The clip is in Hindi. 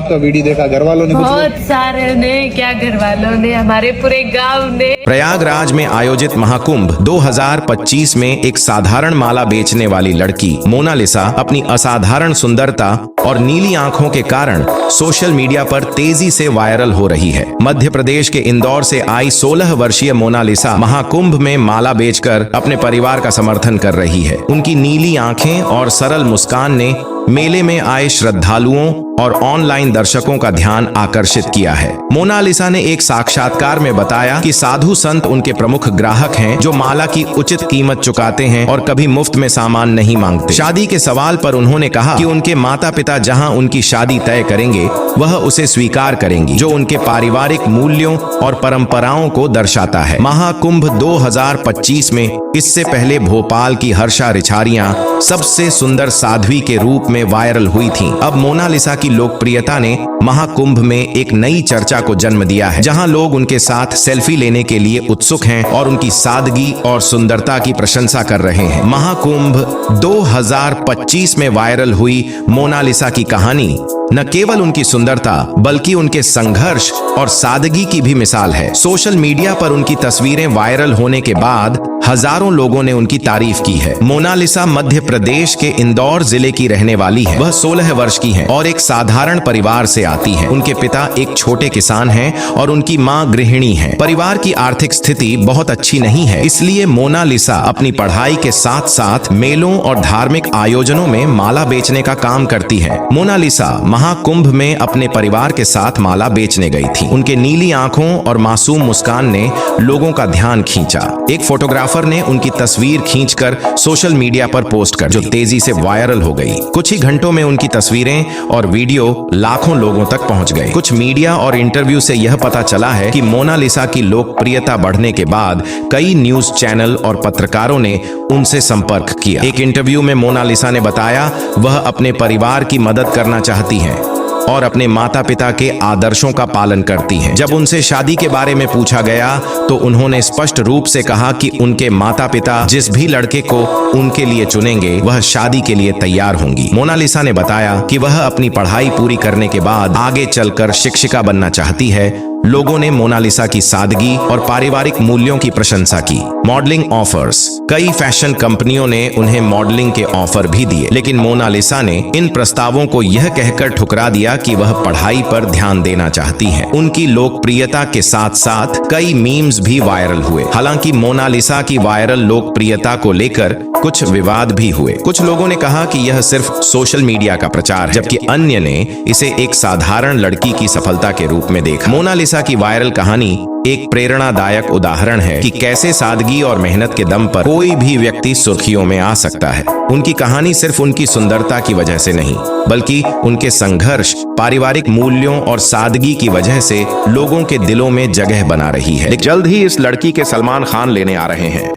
आपका वीडियो देखा, घर वालों ने बहुत सारे ने, क्या घर वालों ने, हमारे पूरे गांव ने। प्रयागराज में आयोजित महाकुंभ 2025 में एक साधारण माला बेचने वाली लड़की मोनालिसा अपनी असाधारण सुंदरता और नीली आंखों के कारण सोशल मीडिया पर तेजी से वायरल हो रही है। मध्य प्रदेश के इंदौर से आई 16 वर्षीय मोनालिसा महाकुंभ में माला बेचकर अपने परिवार का समर्थन कर रही है। उनकी नीली आंखें और सरल मुस्कान ने मेले में आए श्रद्धालुओं और ऑनलाइन दर्शकों का ध्यान आकर्षित किया है। मोनालिसा ने एक साक्षात्कार में बताया कि साधु संत उनके प्रमुख ग्राहक हैं जो माला की उचित कीमत चुकाते हैं और कभी मुफ्त में सामान नहीं मांगते। शादी के सवाल पर उन्होंने कहा कि उनके माता पिता जहां उनकी शादी तय करेंगे वह उसे स्वीकार करेंगी, जो उनके पारिवारिक मूल्यों और परंपराओं को दर्शाता है। महाकुंभ 2025 में इससे पहले भोपाल की हर्षा रिछारियां सबसे सुंदर साध्वी के रूप में वायरल हुई थीं। अब मोनालिसा की लोकप्रियता ने महाकुंभ में एक नई चर्चा को जन्म दिया है, जहां लोग उनके साथ सेल्फी लेने के लिए उत्सुक हैं और उनकी सादगी और सुंदरता की प्रशंसा कर रहे हैं। महाकुंभ 2025 में वायरल हुई मोनालिसा की कहानी न केवल उनकी सुंदरता बल्कि उनके संघर्ष और सादगी की भी मिसाल है। सोशल मीडिया पर उनकी तस्वीरें वायरल होने के बाद हजारों लोगों ने उनकी तारीफ की है। मोनालिसा मध्य प्रदेश के इंदौर जिले की रहने वाली है। वह 16 वर्ष की है और एक साधारण परिवार से आती है। उनके पिता एक छोटे किसान हैं और उनकी मां गृहिणी है। परिवार की आर्थिक स्थिति बहुत अच्छी नहीं है, इसलिए मोनालिसा अपनी पढ़ाई के साथ साथ मेलों और धार्मिक आयोजनों में माला बेचने का काम करती है। मोनालिसा महाकुंभ में अपने परिवार के साथ माला बेचने गई थी। उनके नीली आंखों और मासूम मुस्कान ने लोगों का ध्यान खींचा। एक फोटोग्राफर ने उनकी तस्वीर खींचकर सोशल मीडिया पर पोस्ट कर, जो तेजी से वायरल हो गई। कुछ ही घंटों में उनकी तस्वीरें और वीडियो लाखों लोगों तक पहुंच गए। कुछ मीडिया और इंटरव्यू से यह पता चला है कि मोनालिसा की लोकप्रियता बढ़ने के बाद कई न्यूज चैनल और पत्रकारों ने उनसे संपर्क किया। एक इंटरव्यू में मोनालिसा ने बताया वह अपने परिवार की मदद करना चाहती हैं और अपने माता पिता के आदर्शों का पालन करती हैं। जब उनसे शादी के बारे में पूछा गया तो उन्होंने स्पष्ट रूप से कहा कि उनके माता पिता जिस भी लड़के को उनके लिए चुनेंगे वह शादी के लिए तैयार होंगी। मोनालिसा ने बताया कि वह अपनी पढ़ाई पूरी करने के बाद आगे चलकर शिक्षिका बनना चाहती है। लोगों ने मोनालिसा की सादगी और पारिवारिक मूल्यों की प्रशंसा की। मॉडलिंग ऑफर्स, कई फैशन कंपनियों ने उन्हें मॉडलिंग के ऑफर भी दिए, लेकिन मोनालिसा ने इन प्रस्तावों को यह कहकर ठुकरा दिया कि वह पढ़ाई पर ध्यान देना चाहती है। उनकी लोकप्रियता के साथ साथ कई मीम्स भी वायरल हुए। हालांकि मोनालिसा की वायरल लोकप्रियता को लेकर कुछ विवाद भी हुए। कुछ लोगों ने कहा कि यह सिर्फ सोशल मीडिया का प्रचार है, जबकि अन्य ने इसे एक साधारण लड़की की सफलता के रूप में देखा। मोनालिसा की वायरल कहानी एक प्रेरणादायक उदाहरण है कि कैसे सादगी और मेहनत के दम पर कोई भी व्यक्ति सुर्खियों में आ सकता है। उनकी कहानी सिर्फ उनकी सुंदरता की वजह से नहीं, बल्कि उनके संघर्ष, पारिवारिक मूल्यों और सादगी की वजह से लोगों के दिलों में जगह बना रही है। जल्द ही इस लड़की के सलमान खान लेने आ रहे हैं।